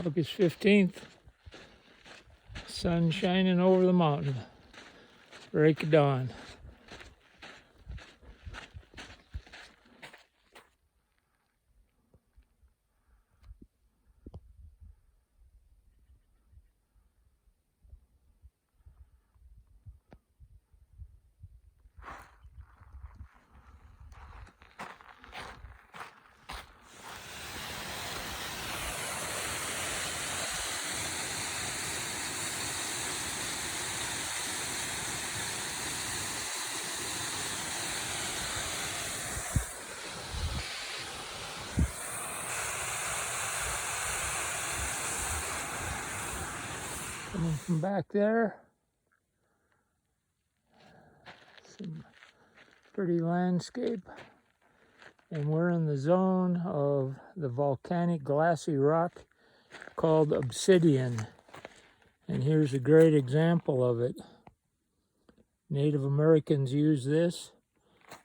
August 15th, sun shining over the mountain, break of dawn. Coming from back there, some pretty landscape, and we're in the zone of the volcanic glassy rock called Obsidian, and here's a great example of it. Native Americans use this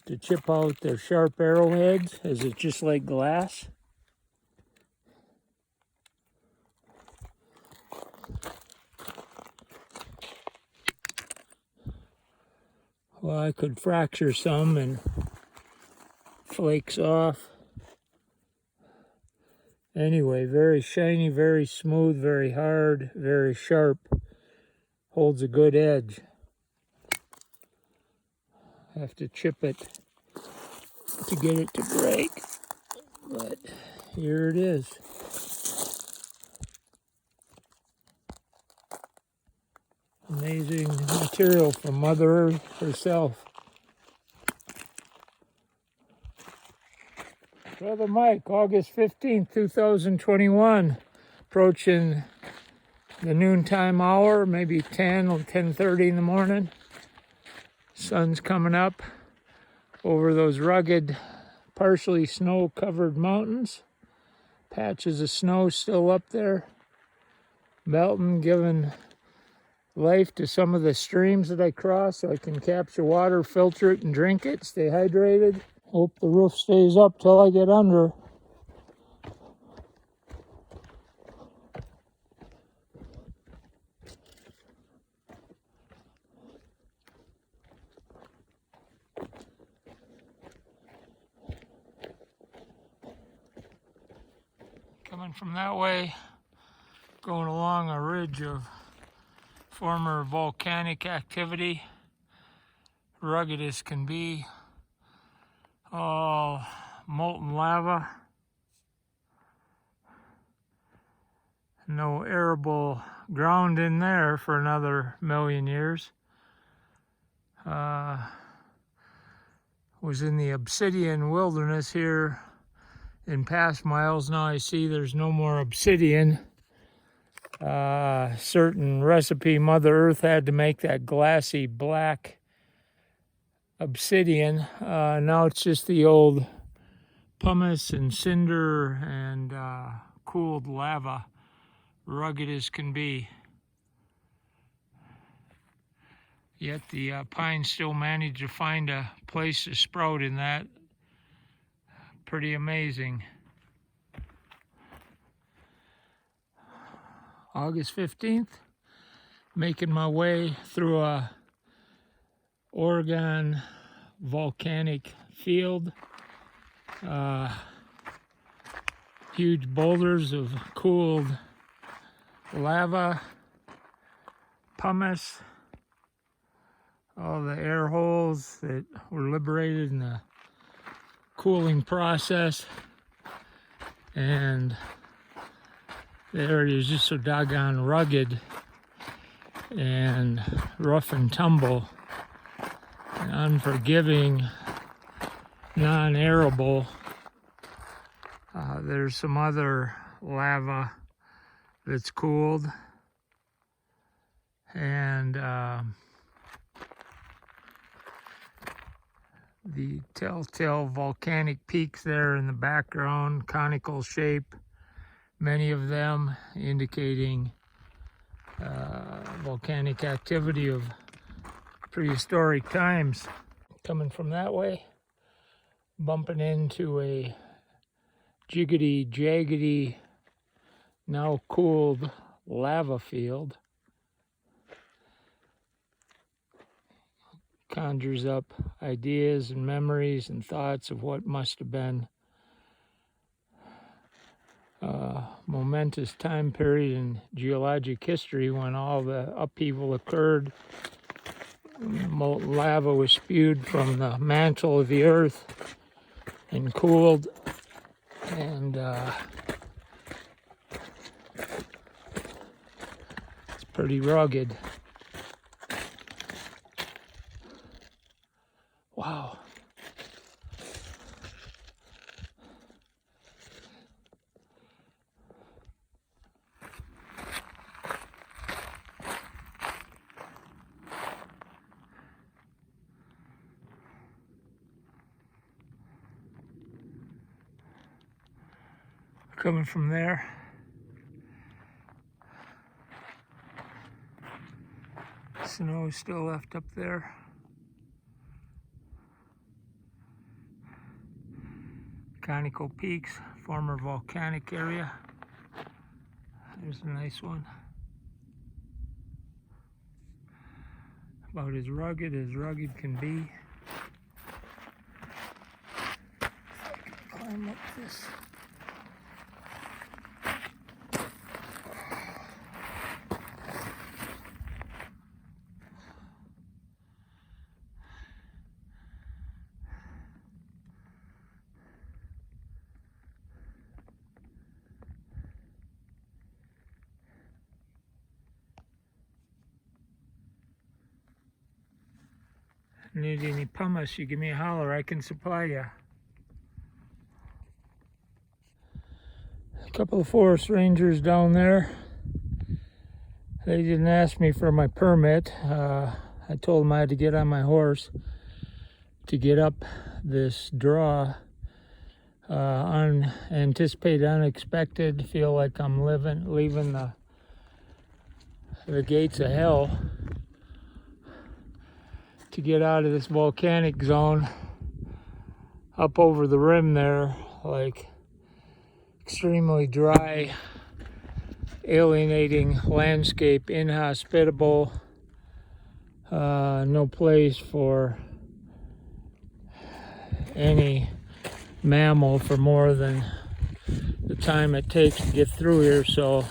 to chip out their sharp arrowheads, as it's just like glass. Well, I could fracture some and flakes off. Anyway, very shiny, very smooth, very hard, very sharp. Holds a good edge. Have to chip it to get it to break, but here it is. Amazing material from Mother Earth herself. Brother Mike, August 15th, 2021, approaching the noontime hour, maybe 10 or 10:30 in the morning. Sun's coming up over those rugged, partially snow-covered mountains. Patches of snow still up there. Melting, giving life to some of the streams that I cross so I can capture water, filter it, and drink it, stay hydrated. Hope the roof stays up till I get under. Coming from that way, going along a ridge of former volcanic activity, rugged as can be, all molten lava, no arable ground in there for another million years. Was in the Obsidian wilderness here in past miles. Now I see there's no more obsidian. Certain recipe Mother Earth had to make that glassy black obsidian. Now it's just the old pumice and cinder and cooled lava, rugged as can be. Yet the pines still manage to find a place to sprout in that. Pretty amazing. August 15th, making my way through a Oregon volcanic field. Huge boulders of cooled lava, pumice, all the air holes that were liberated in the cooling process, and the area is just so doggone rugged and rough and tumble and unforgiving, non-arable. There's some other lava that's cooled, and the telltale volcanic peaks there in the background, conical shape, many of them indicating volcanic activity of prehistoric times. Coming from that way, bumping into a jiggity, jaggedy now cooled lava field. Conjures up ideas and memories and thoughts of what must have been a momentous time period in geologic history when all the upheaval occurred. Lava was spewed from the mantle of the earth and cooled, and it's pretty rugged. Wow. Coming from there, snow is still left up there. Conical Peaks, former volcanic area. There's a nice one. About as rugged can be. If I can climb up this. Need any pumice, you give me a holler, I can supply you. A couple of forest rangers down there. They didn't ask me for my permit. I told them I had to get on my horse to get up this draw. Unanticipated, unexpected. Feel like I'm leaving the gates of hell to get out of this volcanic zone up over the rim there, like extremely dry, alienating landscape, inhospitable, no place for any mammal for more than the time it takes to get through here, so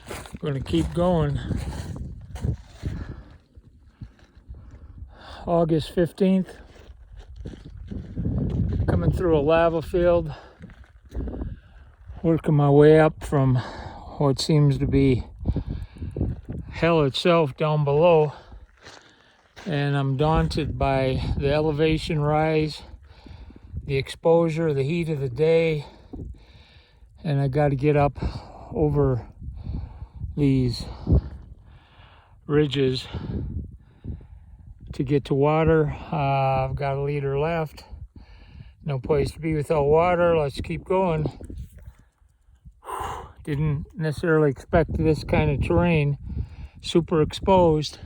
I'm going to keep going. August 15th, coming through a lava field, working my way up from what seems to be hell itself down below, and I'm daunted by the elevation rise, the exposure, the heat of the day, and I got to get up over these ridges to get to water. I've got a liter left. No place to be without water. Let's keep going. Didn't necessarily expect this kind of terrain. Super exposed.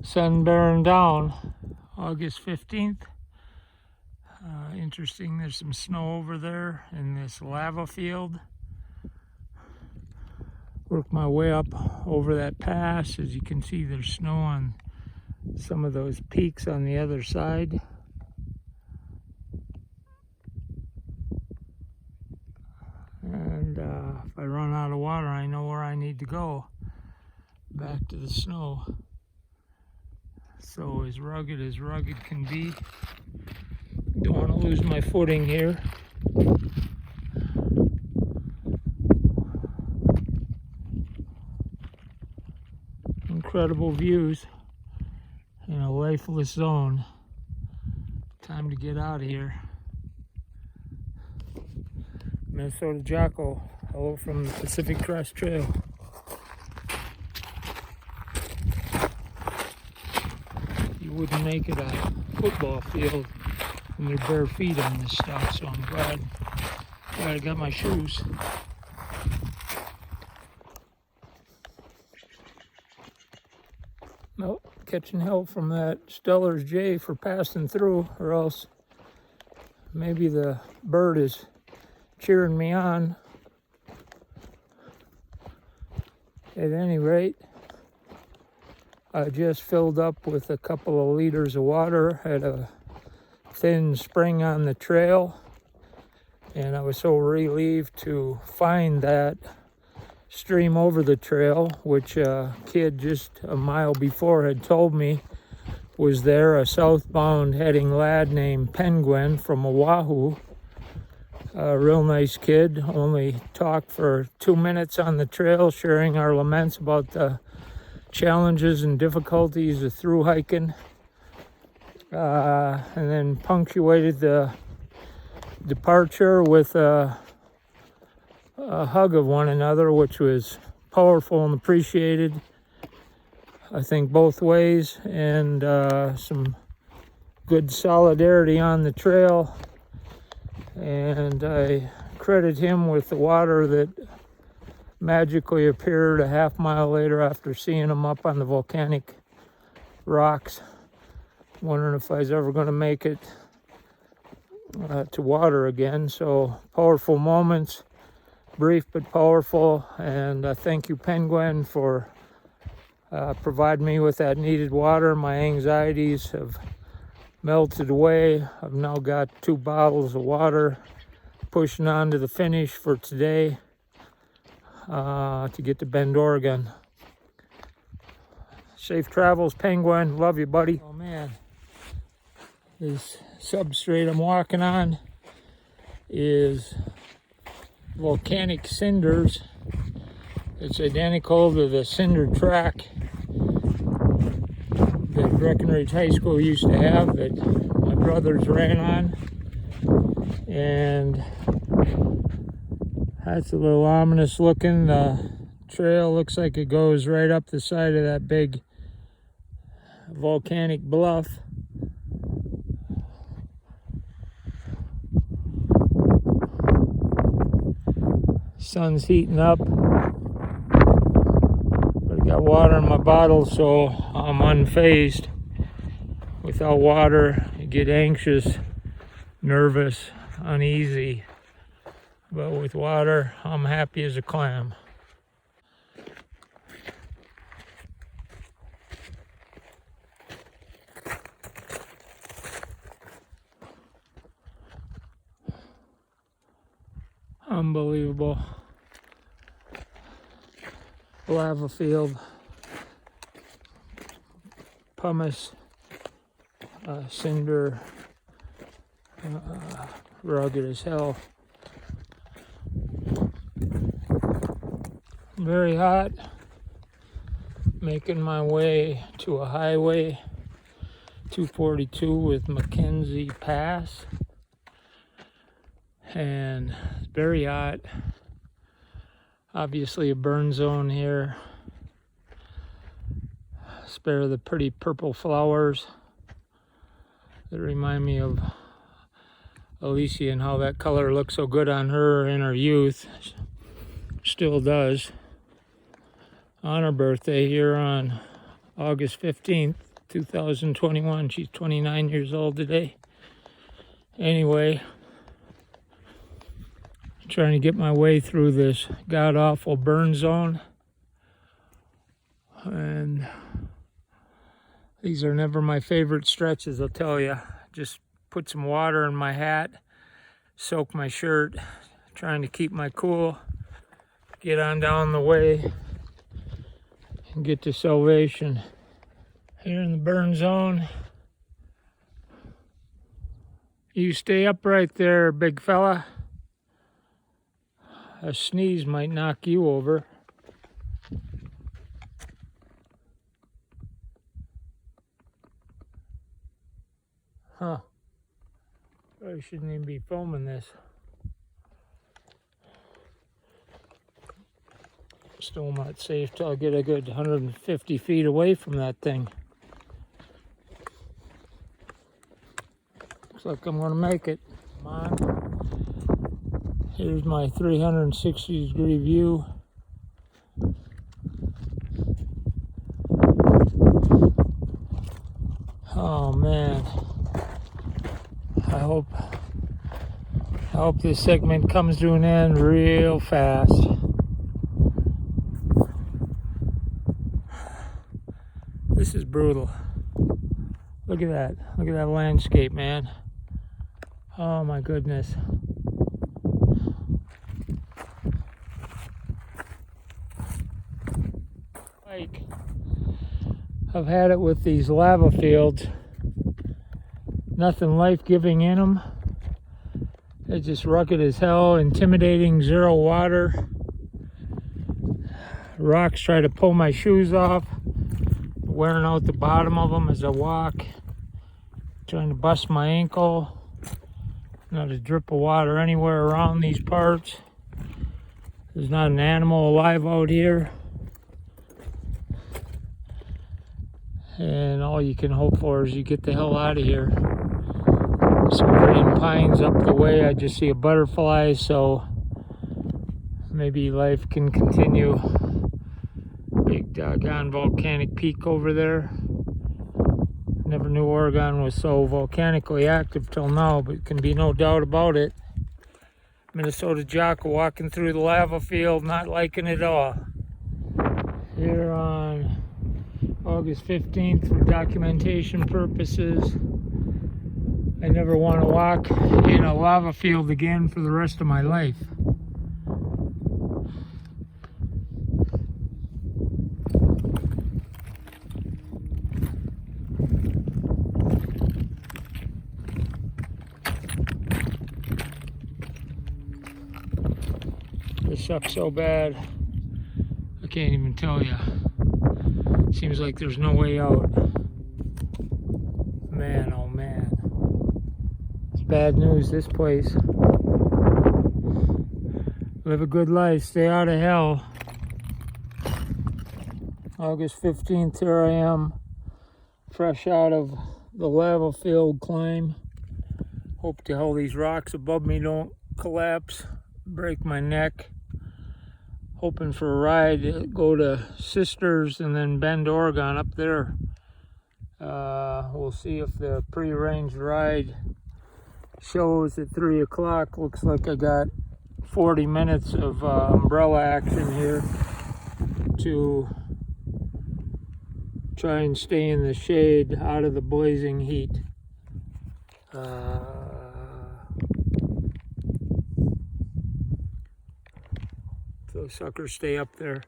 Sun bearing down. August 15th. Interesting, there's some snow over there in this lava field. Work my way up over that pass. As you can see, there's snow on some of those peaks on the other side. And if I run out of water, I know where I need to go. Back to the snow. So as rugged can be. Don't want to lose my footing here. Incredible views in a lifeless zone. Time to get out of here. Minnesota Jocko, hello from the Pacific Crest Trail. You wouldn't make it a football field with your bare feet on this stuff, so I'm glad I got my shoes. Nope, catching hell from that Stellar's jay for passing through, or else maybe the bird is cheering me on. At any rate, I just filled up with a couple of liters of water at a thin spring on the trail, and I was so relieved to find that stream over the trail, which a kid just a mile before had told me was there, a southbound heading lad named Penguin from Oahu. A real nice kid, only talked for 2 minutes on the trail, sharing our laments about the challenges and difficulties of through hiking, and then punctuated the departure with a hug of one another, which was powerful and appreciated, I think, both ways, and some good solidarity on the trail. And I credit him with the water that magically appeared a half-mile later after seeing him up on the volcanic rocks, wondering if I was ever going to make it to water again. So powerful moments, brief but powerful, and thank you, Penguin, for providing me with that needed water. My anxieties have melted away. I've now got 2 bottles of water, pushing on to the finish for today to get to Bend, Oregon. Safe travels, Penguin. Love you, buddy. Oh man, this substrate I'm walking on is volcanic cinders. It's identical to the cinder track that Breckenridge High School used to have, that my brothers ran on. And that's a little ominous looking. The trail looks like it goes right up the side of that big volcanic bluff. Sun's heating up, but I got water in my bottle, so I'm unfazed. Without water, you get anxious, nervous, uneasy. But with water, I'm happy as a clam. Unbelievable. Lava field, pumice, cinder, rugged as hell. Very hot. Making my way to a highway, 242 with Mackenzie Pass, and it's very hot. Obviously a burn zone here. Spare the pretty purple flowers that remind me of Alicia and how that color looked so good on her in her youth. Still does. On her birthday here on August 15th, 2021. She's 29 years old today. Anyway, trying to get my way through this god-awful burn zone. And these are never my favorite stretches, I'll tell you. Just put some water in my hat, soak my shirt, trying to keep my cool, get on down the way, and get to salvation. Here in the burn zone. You stay upright there, big fella. A sneeze might knock you over. Huh. Probably shouldn't even be filming this. Still not safe till I get a good 150 feet away from that thing. Looks like I'm gonna make it. Come on. Here's my 360-degree view. Oh man, I hope this segment comes to an end real fast. This is brutal. Look at that. Look at that landscape, man. Oh my goodness. Like, I've had it with these lava fields. Nothing life-giving in them. They're just rugged as hell, intimidating, zero water. Rocks try to pull my shoes off. Wearing out the bottom of them as I walk. Trying to bust my ankle. Not a drip of water anywhere around these parts. There's not an animal alive out here. And all you can hope for is you get the hell out of here. Some green pines up the way. I just see a butterfly, so maybe life can continue. Big doggone volcanic peak over there. Never knew Oregon was so volcanically active till now, but can be no doubt about it. Minnesota Jocko walking through the lava field, not liking it all. Here on August 15th for documentation purposes. I never want to walk in a lava field again for the rest of my life. This sucks so bad, I can't even tell you. Seems like there's no way out. Man, oh man. It's bad news, this place. Live a good life, stay out of hell. August 15th, here I am, fresh out of the lava field climb. Hope to hell these rocks above me don't collapse, break my neck. Hoping for a ride, go to Sisters and then Bend, Oregon up there. We'll see if the prearranged ride shows at 3 o'clock. Looks like I got 40 minutes of umbrella action here to try and stay in the shade out of the blazing heat. Those suckers stay up there.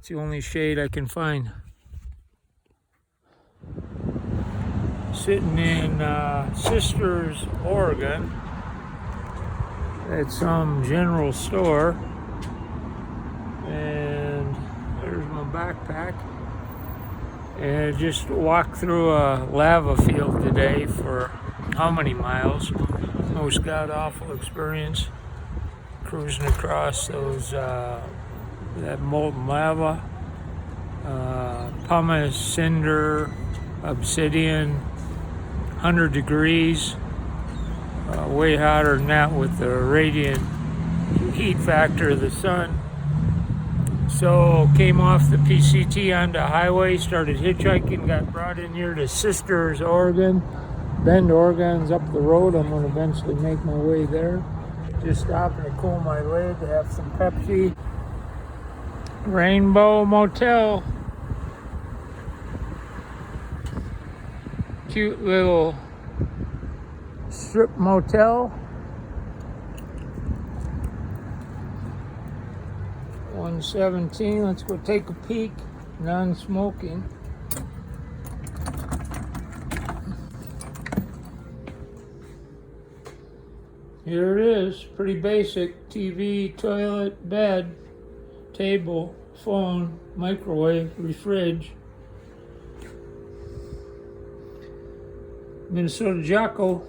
It's the only shade I can find. Sitting in Sisters, Oregon at some general store. And there's my backpack. And I just walked through a lava field today for how many miles? Most god-awful experience. Cruising across those that molten lava, pumice, cinder, obsidian, 100 degrees, way hotter than that with the radiant heat factor of the sun. So came off the PCT onto highway, started hitchhiking, got brought in here to Sisters, Oregon. Bend, Oregon's up the road. I'm going to eventually make my way there. Just stopping to cool my leg, to have some Pepsi. Rainbow Motel. Cute little strip motel. 117. Let's go take a peek. Non-smoking. Here it is, pretty basic. TV, toilet, bed, table, phone, microwave, fridge. Minnesota Jocko.